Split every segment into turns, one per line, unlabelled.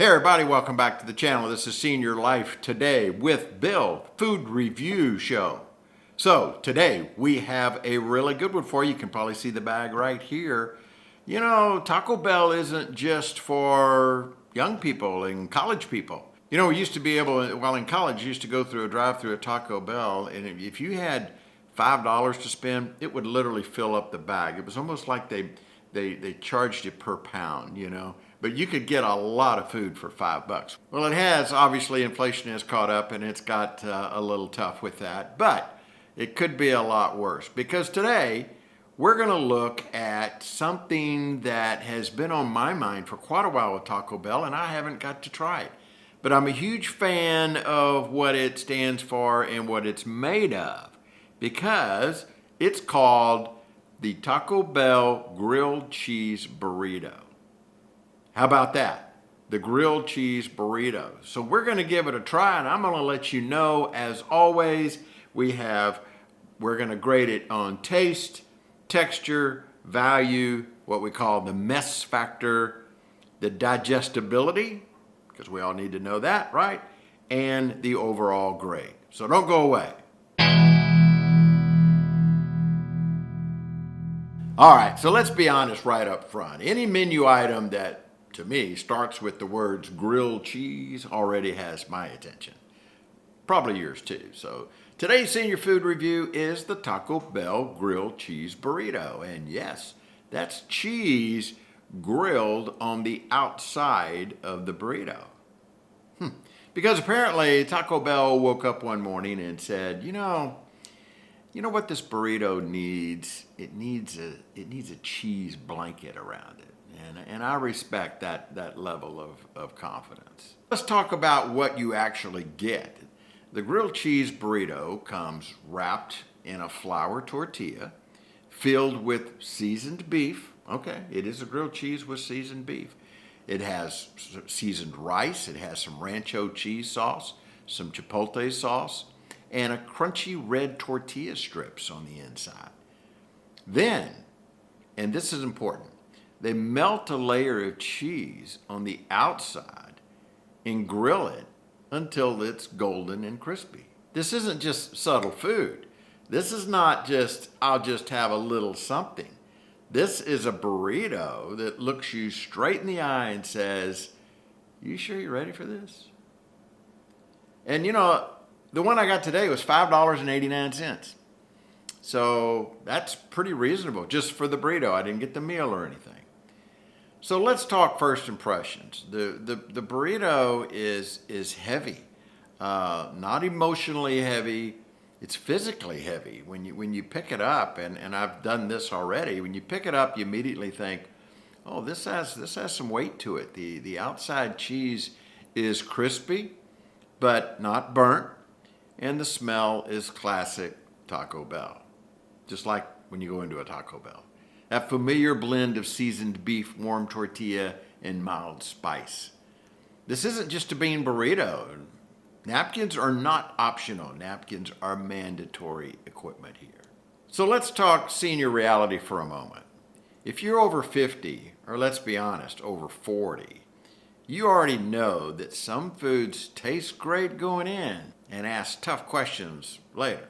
Hey everybody, welcome back to the channel. This is Senior Life Today with Bill, Food Review Show. So today we have a really good one for you. You can probably see the bag right here. You know, Taco Bell isn't just for young people and college people. You know, we used to be able, while in college, you used to go through a drive-through at Taco Bell, and if you had $5 to spend, it would literally fill up the bag. It was almost like they charged you per pound, you know. But you could get a lot of food for $5. Well, it has, obviously, inflation has caught up and it's got a little tough with that. But it could be a lot worse because today we're going to look at something that has been on my mind for quite a while with Taco Bell, and I haven't got to try it. But I'm a huge fan of what it stands for and what it's made of because it's called the Taco Bell Grilled Cheese Burrito. How about that? The Grilled Cheese Burrito. So we're going to give it a try, and I'm going to let you know, as always, we're going to grade it on taste, texture, value, what we call the mess factor, the digestibility, because we all need to know that, right? And the overall grade. So don't go away. All right, so let's be honest right up front. Any menu item that, to me, starts with the words grilled cheese already has my attention. Probably yours too. So today's senior food review is the Taco Bell Grilled Cheese Burrito. And yes, that's cheese grilled on the outside of the burrito. Because apparently Taco Bell woke up one morning and said, you know what this burrito needs? It needs a cheese blanket around it. And I respect that level of confidence. Let's talk about what you actually get. The grilled cheese burrito comes wrapped in a flour tortilla, filled with seasoned beef. Okay, it is a grilled cheese with seasoned beef. It has seasoned rice, it has some rancho cheese sauce, some chipotle sauce, and a crunchy red tortilla strips on the inside. Then, and this is important, they melt a layer of cheese on the outside and grill it until it's golden and crispy. This isn't just subtle food. This is not just, I'll just have a little something. This is a burrito that looks you straight in the eye and says, you sure you're ready for this? And you know, the one I got today was $5.89. So that's pretty reasonable just for the burrito. I didn't get the meal or anything. So let's talk first impressions. The burrito is heavy, not emotionally heavy. It's physically heavy. When you pick it up, and I've done this already. When you pick it up, you immediately think, oh, this has some weight to it. The outside cheese is crispy, but not burnt, and the smell is classic Taco Bell, just like when you go into a Taco Bell. That familiar blend of seasoned beef, warm tortilla, and mild spice. This isn't just a bean burrito. Napkins are not optional. Napkins are mandatory equipment here. So let's talk senior reality for a moment. If you're over 50, or let's be honest, over 40, you already know that some foods taste great going in and ask tough questions later.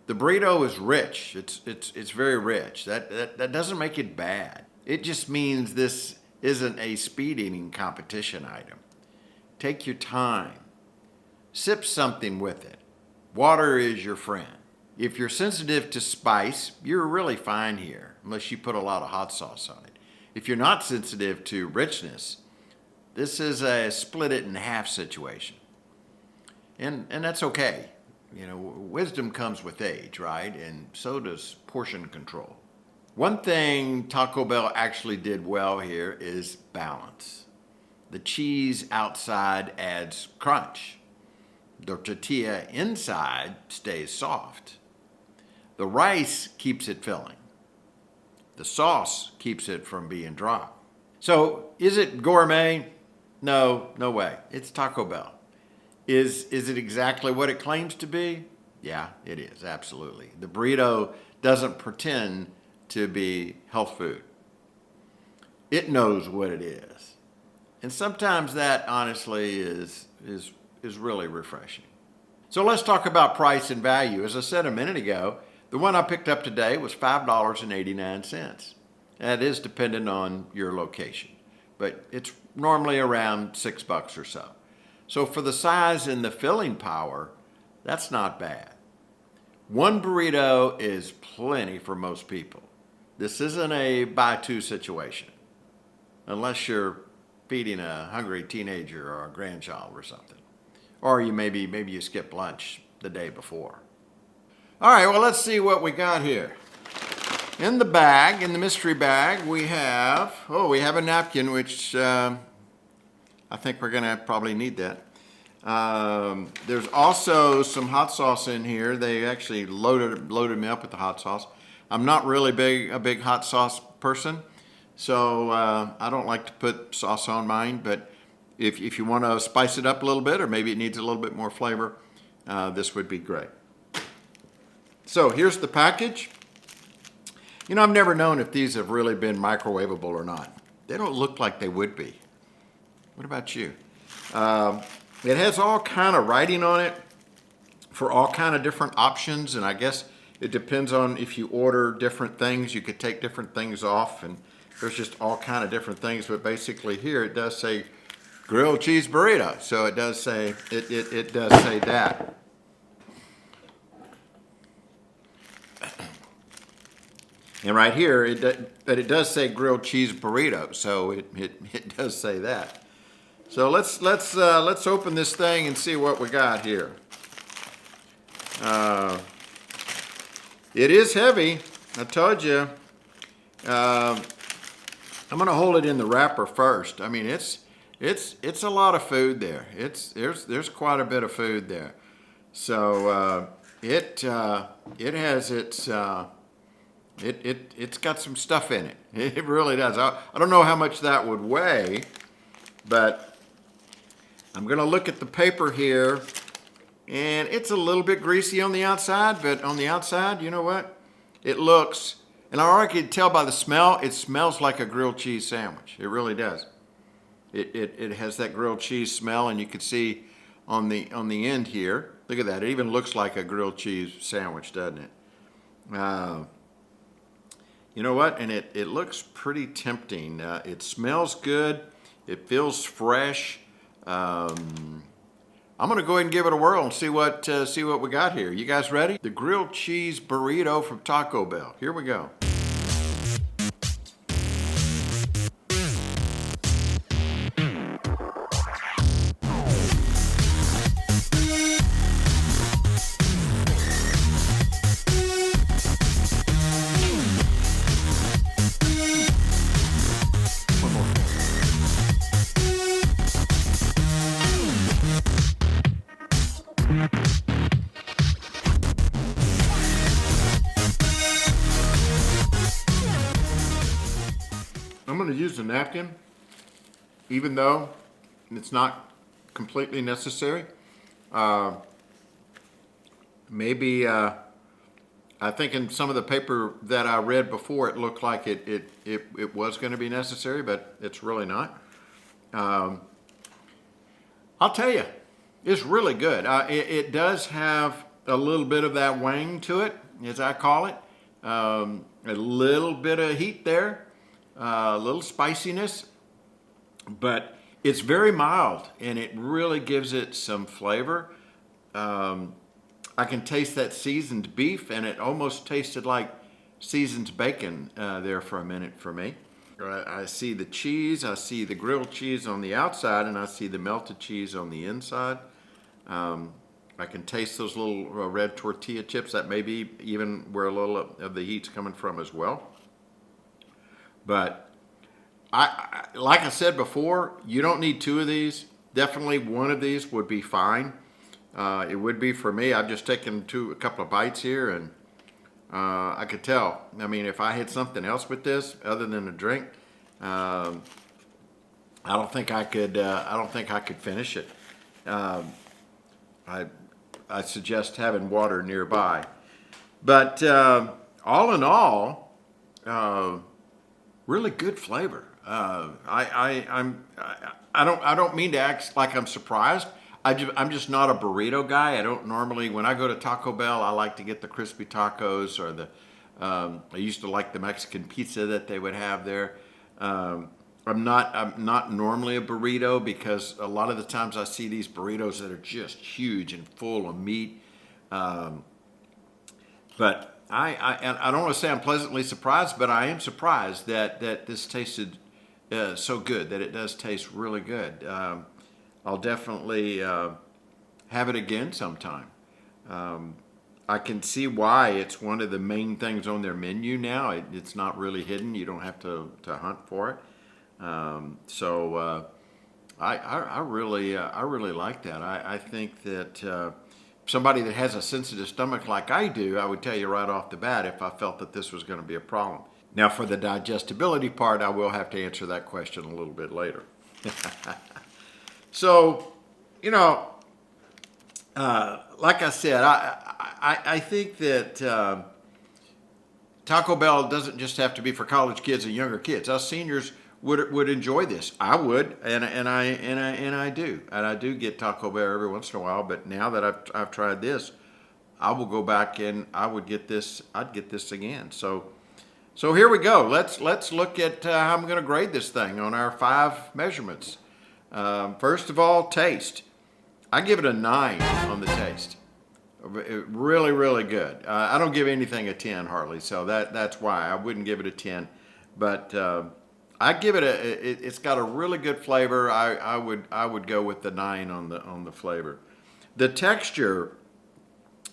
The burrito is rich. It's very rich. That doesn't make it bad. It just means this isn't a speed eating competition item. Take your time. Sip something with it. Water is your friend. If you're sensitive to spice, you're really fine here, unless you put a lot of hot sauce on it. If you're not sensitive to richness, this is a split it in half situation. And that's okay. You know, wisdom comes with age, right? And so does portion control. One thing Taco Bell actually did well here is balance. The cheese outside adds crunch. The tortilla inside stays soft. The rice keeps it filling. The sauce keeps it from being dry. So, is it gourmet? No way. It's Taco Bell. Is it exactly what it claims to be? Yeah, it is, absolutely. The burrito doesn't pretend to be health food. It knows what it is. And sometimes that honestly is really refreshing. So let's talk about price and value. As I said a minute ago, the one I picked up today was $5.89. That is dependent on your location, but it's normally around $6 or so. So for the size and the filling power, that's not bad. One burrito is plenty for most people. This isn't a buy two situation, unless you're feeding a hungry teenager or a grandchild or something. Or maybe you skip lunch the day before. All right, well, let's see what we got here. In the bag, in the mystery bag, we have a napkin, which I think we're gonna probably need that. There's also some hot sauce in here. They actually loaded me up with the hot sauce. I'm not really a big hot sauce person, so I don't like to put sauce on mine, but if you want to spice it up a little bit, or maybe it needs a little bit more flavor, this would be great. So here's the package. You know, I've never known if these have really been microwavable or not. They don't look like they would be. What about you? It has all kind of writing on it for all kind of different options, and I guess it depends on if you order different things. You could take different things off, and there's just all kind of different things. But basically, here it does say grilled cheese burrito, so it does say it does say that. And right here, it does say grilled cheese burrito, so it does say that. So let's open this thing and see what we got here. It is heavy, I told you. I'm gonna hold it in the wrapper first. I mean, it's a lot of food there. There's quite a bit of food there. So it has it's got some stuff in it. It really does. I don't know how much that would weigh, but I'm gonna look at the paper here, and it's a little bit greasy on the outside, but on the outside, you know what? It looks, and I already can tell by the smell, it smells like a grilled cheese sandwich. It really does. It has that grilled cheese smell, and you can see on the end here, look at that. It even looks like a grilled cheese sandwich, doesn't it? You know what? And it looks pretty tempting. It smells good. It feels fresh. I'm gonna go ahead and give it a whirl and see what we got here. You guys ready? The grilled cheese burrito from Taco Bell. Here we go. I'm going to use a napkin, even though it's not completely necessary. Maybe I think in some of the paper that I read before, it looked like it was going to be necessary, but it's really not. I'll tell you, it's really good. It does have a little bit of that wang to it, as I call it. A little bit of heat there. A little spiciness, but it's very mild, and it really gives it some flavor. I can taste that seasoned beef, and it almost tasted like seasoned bacon there for a minute for me. I see the cheese, I see the grilled cheese on the outside, and I see the melted cheese on the inside. I can taste those little red tortilla chips. That may be even where a little of the heat's coming from as well. But like I said before, you don't need two of these. Definitely one of these would be fine. It would be for me. I've just taken a couple of bites here, and I could tell. I mean, if I had something else with this other than a drink, I don't think I could. I don't think I could finish it. I suggest having water nearby. But all in all, really good flavor. I don't mean to act like I'm surprised. I'm just not a burrito guy. I don't normally, when I go to Taco Bell, I like to get the crispy tacos or I used to like the Mexican pizza that they would have there. I'm not normally a burrito because a lot of the times I see these burritos that are just huge and full of meat. But and I don't want to say I'm pleasantly surprised, but I am surprised that this tasted so good, that it does taste really good. I'll definitely have it again sometime. I can see why it's one of the main things on their menu now. It's not really hidden. You don't have to hunt for it. I really like that. I think that somebody that has a sensitive stomach like I do, I would tell you right off the bat if I felt that this was going to be a problem. Now, for the digestibility part, I will have to answer that question a little bit later. So, like I said, I think that Taco Bell doesn't just have to be for college kids and younger kids. Us seniors would enjoy this. I would, and I do, and I do get Taco Bell every once in a while. But now that I've tried this, I will go back and I would get this. I'd get this again. So here we go. Let's look at how I'm going to grade this thing on our 5 measurements. First of all, taste. I give it a 9 on the taste. Really, really good. I don't give anything a 10 hardly, so that's why I wouldn't give it a 10. But I give it it's got a really good flavor. I would go with the 9 on the flavor. The texture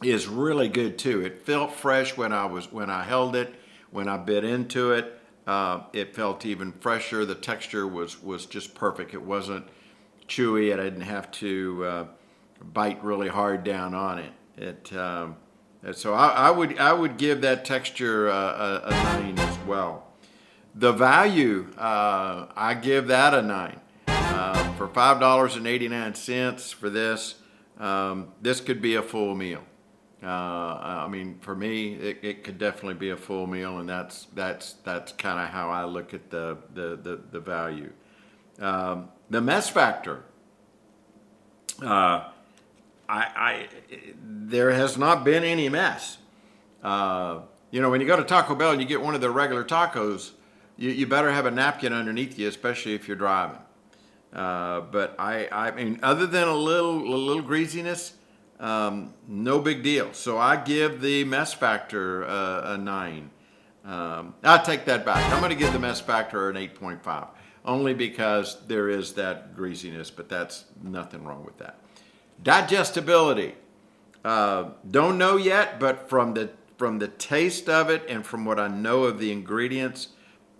is really good too. It felt fresh when I held it. When I bit into it, it felt even fresher. The texture was just perfect. It wasn't chewy. I didn't have to bite really hard down on it. So I would give that texture a 9 as well. The value, I give that a 9. For $5.89 for this, this could be a full meal. I mean, for me, it could definitely be a full meal, and that's kind of how I look at the value. The mess factor. There has not been any mess. When you go to Taco Bell and you get one of their regular tacos, you better have a napkin underneath you, especially if you're driving. But I mean, other than a little greasiness, no big deal. So I give the mess factor a 9. I'll take that back. I'm going to give the mess factor an 8.5, only because there is that greasiness, but that's nothing wrong with that. Digestibility. Don't know yet, but from the taste of it and from what I know of the ingredients,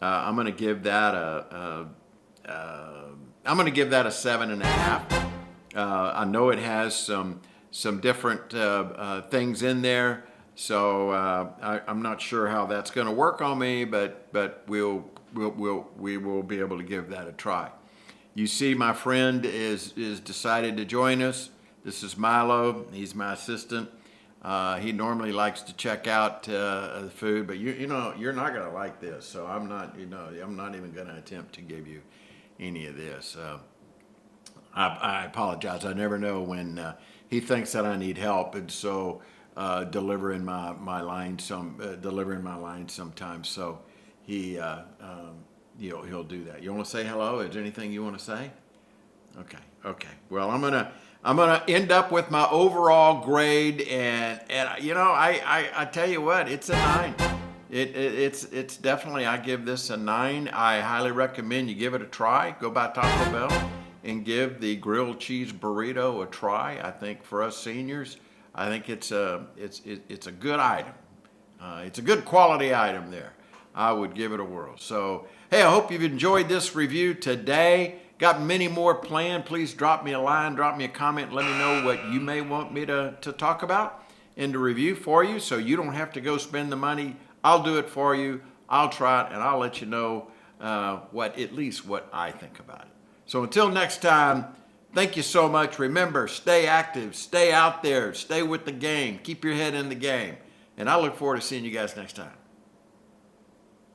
I'm going to give that a 7.5. I know it has some different things in there, so I'm not sure how that's going to work on me, but we will be able to give that a try. You see, my friend is decided to join us. This is Milo. He's my assistant. He normally likes to check out the food, but you're not going to like this, so I'm not even going to attempt to give you any of this. I apologize. I never know when he thinks that I need help, and so delivering my line sometimes. So he'll do that. You want to say hello? Is there anything you want to say? Okay. Well, I'm gonna end up with my overall grade, and I tell you what, it's a 9. It's definitely, I give this a 9. I highly recommend you give it a try. Go by Taco Bell and give the Grilled Cheese Burrito a try. I think for us seniors, I think it's a good item. It's a good quality item there. I would give it a whirl. So, hey, I hope you've enjoyed this review today. Got many more planned. Please drop me a line, drop me a comment, let me know what you may want me to talk about and to review for you, so you don't have to go spend the money. I'll do it for you. I'll try it, and I'll let you know at least what I think about it. So until next time, thank you so much. Remember, stay active, stay out there, stay with the game, keep your head in the game, and I look forward to seeing you guys next time.